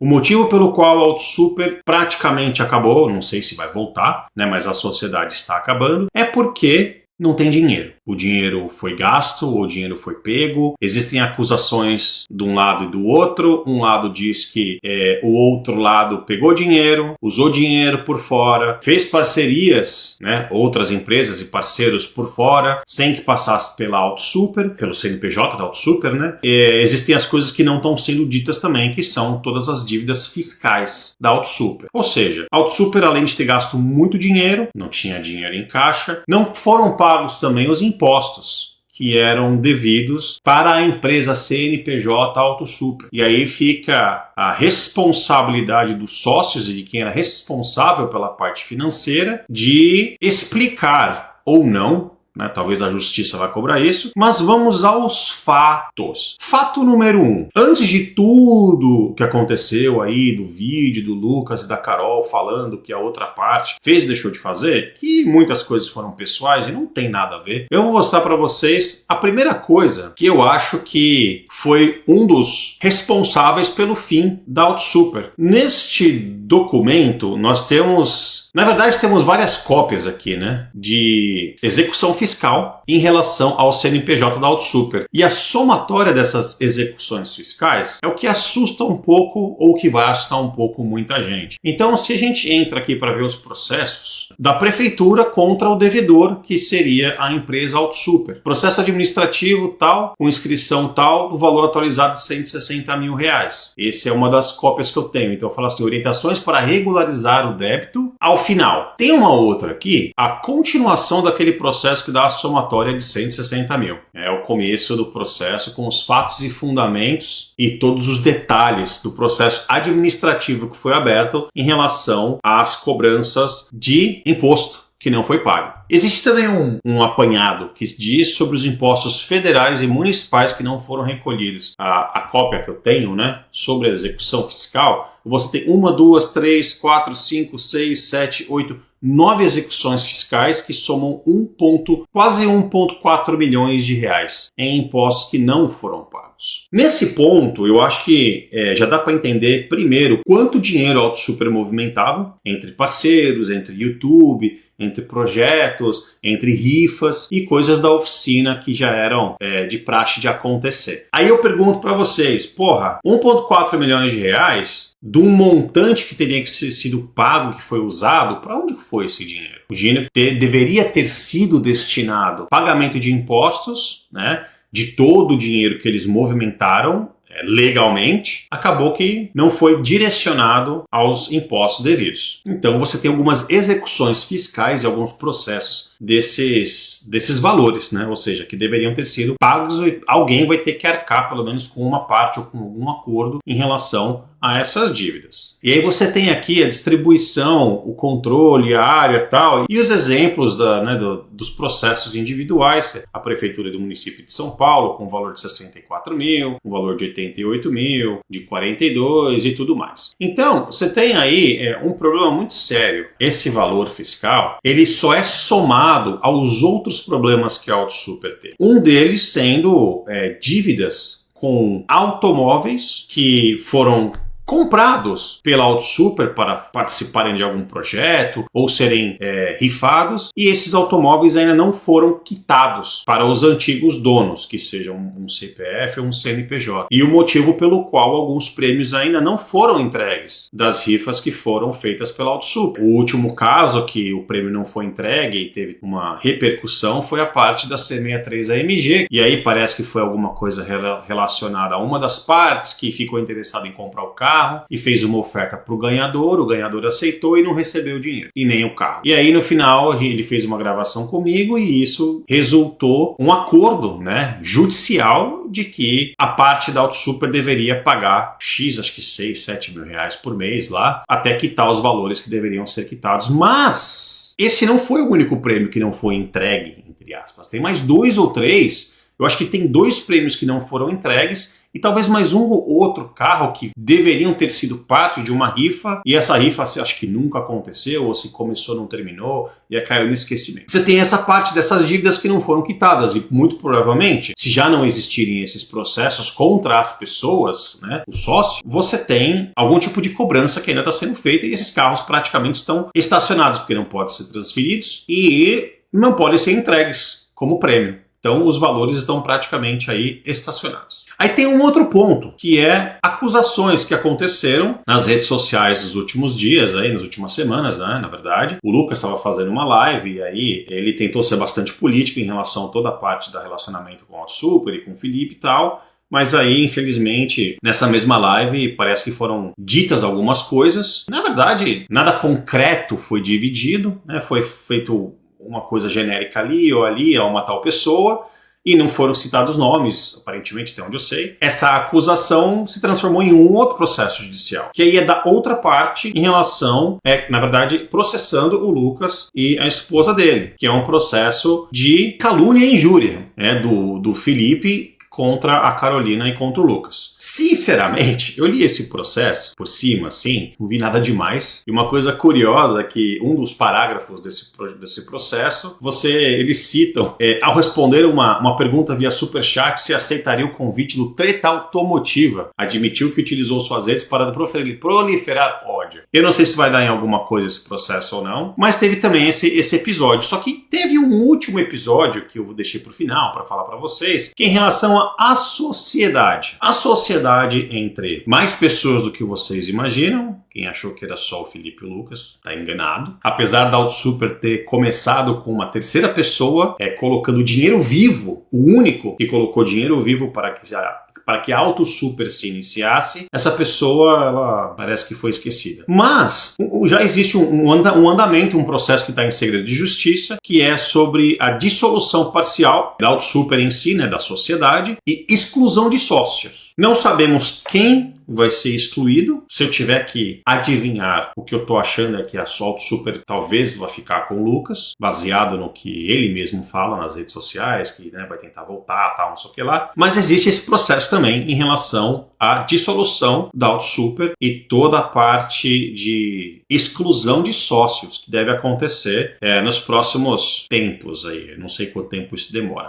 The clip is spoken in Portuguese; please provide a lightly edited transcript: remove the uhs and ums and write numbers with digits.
O motivo pelo qual a Auto Super praticamente acabou, não sei se vai voltar, né, mas a sociedade está acabando, é porque não tem dinheiro. O dinheiro foi gasto, o dinheiro foi pego, existem acusações de um lado e do outro. Um lado diz que o outro lado pegou dinheiro, usou dinheiro por fora, fez parcerias, né, outras empresas e parceiros por fora, sem que passasse pela Auto Super, pelo CNPJ da Auto Super, né? Existem as coisas que não estão sendo ditas também, que são todas as dívidas fiscais da Auto Super. Ou seja, a Auto Super, além de ter gasto muito dinheiro, não tinha dinheiro em caixa, não foram pagos também os impostos que eram devidos para a empresa CNPJ Auto Super. E aí fica a responsabilidade dos sócios e de quem era responsável pela parte financeira de explicar ou não, né, talvez a justiça vai cobrar isso, mas vamos aos fatos. Fato número 1. Antes de tudo que aconteceu aí, do vídeo do Lucas e da Carol falando que a outra parte fez e deixou de fazer, que muitas coisas foram pessoais e não tem nada a ver, eu vou mostrar para vocês a primeira coisa que eu acho que foi um dos responsáveis pelo fim da Auto Super. Neste documento, nós temos, na verdade, temos várias cópias aqui, né, de execução fiscal em relação ao CNPJ da Auto Super. E a somatória dessas execuções fiscais é o que assusta um pouco ou que vai assustar um pouco muita gente. Então, se a gente entra aqui para ver os processos da prefeitura contra o devedor, que seria a empresa Auto Super. Processo administrativo tal, com inscrição tal, o valor atualizado de R$160 mil. Essa é uma das cópias que eu tenho. Então eu falo assim, orientações para regularizar o débito ao final. Tem uma outra aqui, a continuação daquele processo que dá a somatória de 160 mil. É o começo do processo com os fatos e fundamentos e todos os detalhes do processo administrativo que foi aberto em relação às cobranças de imposto que não foi pago. Existe também um apanhado que diz sobre os impostos federais e municipais que não foram recolhidos. A cópia que eu tenho, né, sobre a execução fiscal, você tem 1, 2, 3, 4, 5, 6, 7, 8, 9 execuções fiscais que somam quase 1,4 milhões de reais em impostos que não foram pagos. Nesse ponto, eu acho que já dá para entender, primeiro, quanto dinheiro a Auto Super movimentava entre parceiros, entre YouTube, entre projetos, entre rifas e coisas da oficina que já eram de praxe de acontecer. Aí eu pergunto para vocês, porra, 1,4 milhões de reais de um montante que teria que ser sido pago, que foi usado, para onde foi esse dinheiro? O dinheiro deveria ter sido destinado ao pagamento de impostos, né, de todo o dinheiro que eles movimentaram legalmente, acabou que não foi direcionado aos impostos devidos. Então você tem algumas execuções fiscais e alguns processos desses valores, né? Ou seja, que deveriam ter sido pagos e alguém vai ter que arcar pelo menos com uma parte ou com algum acordo em relação a essas dívidas. E aí você tem aqui a distribuição, o controle, a área e tal, e os exemplos dos processos individuais. A Prefeitura do município de São Paulo com um valor de 64 mil, um valor de 88 mil, de 42 e tudo mais. Então, você tem aí um problema muito sério. Esse valor fiscal, ele só é somado aos outros problemas que a Auto Super tem. Um deles sendo dívidas com automóveis que foram comprados pela Auto Super para participarem de algum projeto ou serem rifados, e esses automóveis ainda não foram quitados para os antigos donos, que sejam um CPF ou um CNPJ. E o motivo pelo qual alguns prêmios ainda não foram entregues das rifas que foram feitas pela Auto Super. O último caso que o prêmio não foi entregue e teve uma repercussão foi a parte da C63 AMG, e aí parece que foi alguma coisa relacionada a uma das partes que ficou interessada em comprar o carro e fez uma oferta para o ganhador aceitou e não recebeu o dinheiro, e nem o carro. E aí no final ele fez uma gravação comigo e isso resultou um acordo, né, judicial de que a parte da Auto Super deveria pagar X, acho que 6, 7 mil reais por mês lá, até quitar os valores que deveriam ser quitados. Mas esse não foi o único prêmio que não foi entregue, entre aspas. Tem mais 2 ou 3. Eu acho que tem 2 prêmios que não foram entregues e talvez mais um ou outro carro que deveriam ter sido parte de uma rifa, e essa rifa acho que nunca aconteceu, ou se começou não terminou, e aí caiu no esquecimento. Você tem essa parte dessas dívidas que não foram quitadas, e muito provavelmente, se já não existirem esses processos contra as pessoas, né, o sócio, você tem algum tipo de cobrança que ainda está sendo feita, e esses carros praticamente estão estacionados, porque não podem ser transferidos, e não podem ser entregues como prêmio. Então os valores estão praticamente aí estacionados. Aí tem um outro ponto, que é acusações que aconteceram nas redes sociais nos últimos dias, aí, nas últimas semanas, né, na verdade. O Lucas estava fazendo uma live e aí ele tentou ser bastante político em relação a toda a parte do relacionamento com o Super e com o Felipe e tal. Mas aí, infelizmente, nessa mesma live, parece que foram ditas algumas coisas. Na verdade, nada concreto foi dividido, né? Foi feito uma coisa genérica ali ou ali a uma tal pessoa, e não foram citados nomes, aparentemente, até onde eu sei. Essa acusação se transformou em um outro processo judicial, que aí é da outra parte em relação, na verdade, processando o Lucas e a esposa dele, que é um processo de calúnia e injúria, do Felipe contra a Carolina e contra o Lucas. Sinceramente, eu li esse processo por cima, assim, não vi nada demais. E uma coisa curiosa é que um dos parágrafos desse processo, eles citam, ao responder uma pergunta via superchat, se aceitaria o convite do Treta Automotiva. Admitiu que utilizou suas redes para proliferar ódio. Eu não sei se vai dar em alguma coisa esse processo ou não, mas teve também esse episódio. Só que teve um último episódio que eu deixei para o final para falar para vocês, que é em relação a sociedade. A sociedade entre mais pessoas do que vocês imaginam. Quem achou que era só o Felipe e o Lucas está enganado. Apesar da Auto Super ter começado com uma terceira pessoa, colocando dinheiro vivo, o único que colocou dinheiro vivo para que a Auto Super se iniciasse, essa pessoa, ela parece que foi esquecida. Mas já existe um andamento, um processo que está em segredo de justiça, que é sobre a dissolução parcial da Auto Super em si, né, da sociedade, e exclusão de sócios. Não sabemos quem vai ser excluído. Se eu tiver que adivinhar, o que eu tô achando é que a Auto Super talvez vai ficar com o Lucas, baseado no que ele mesmo fala nas redes sociais, que vai tentar voltar, tal, não sei o que lá. Mas existe esse processo também em relação à dissolução da Auto Super e toda a parte de exclusão de sócios que deve acontecer nos próximos tempos aí. Eu não sei quanto tempo isso demora.